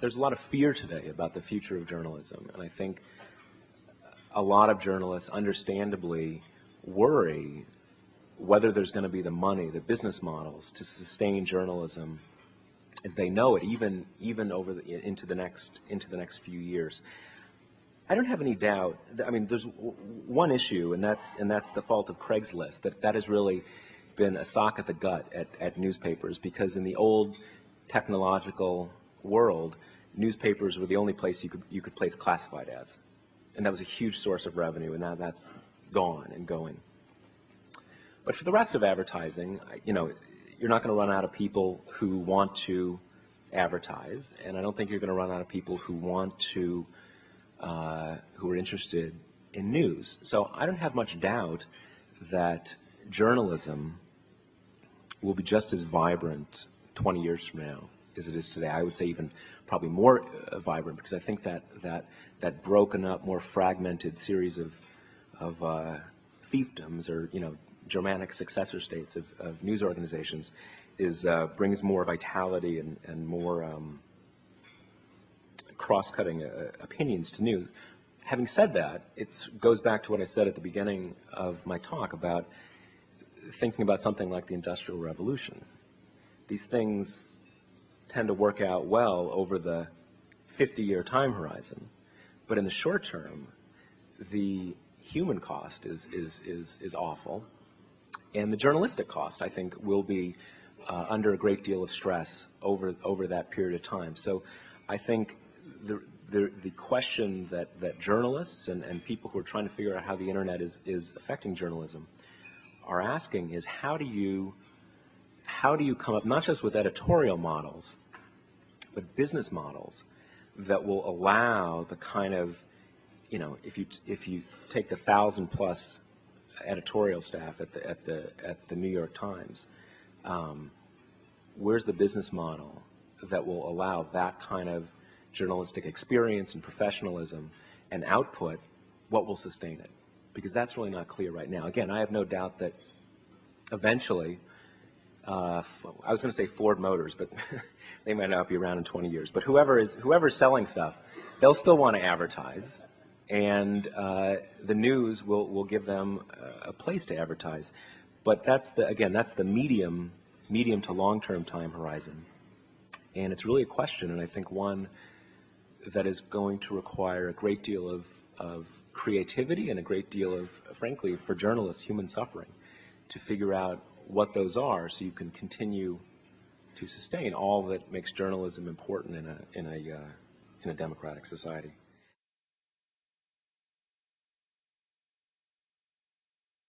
there's a lot of fear today about the future of journalism, and I think a lot of journalists understandably worry whether there's going to be the money, the business models to sustain journalism as they know it, even over into the next few years. I don't have any doubt. I mean, there's one issue, and that's the fault of Craigslist. That has really been a sock at the gut at newspapers, because in the old technological world, newspapers were the only place you could place classified ads, and that was a huge source of revenue, and now that's gone and going. But for the rest of advertising, you know, you're not going to run out of people who want to advertise, and I don't think you're going to run out of people who want to, who are interested in news. So I don't have much doubt that journalism will be just as vibrant 20 years from now as it is today. I would say even probably more vibrant, because I think that broken up, more fragmented series of fiefdoms, or, you know, Germanic successor states of news organizations brings more vitality and more cross-cutting opinions to news. Having said that, it goes back to what I said at the beginning of my talk about thinking about something like the Industrial Revolution. These things tend to work out well over the 50-year time horizon, but in the short term, the human cost is awful. And the journalistic cost, I think, will be under a great deal of stress over that period of time. So I think the question that journalists and people who are trying to figure out how the internet is affecting journalism are asking is, how do you come up not just with editorial models, but business models that will allow the kind of, you know, if you take the 1,000+ editorial staff at the New York Times, where's the business model that will allow that kind of journalistic experience and professionalism and output? What will sustain it? Because that's really not clear right now. Again, I have no doubt that eventually, I was going to say Ford Motors, but they might not be around in 20 years. But whoever's selling stuff, they'll still want to advertise, and the news will give them a place to advertise. But that's the medium to long-term time horizon, and it's really a question, and I think one that is going to require a great deal of creativity and a great deal of, frankly, for journalists, human suffering, to figure out what those are, so you can continue to sustain all that makes journalism important in a democratic society.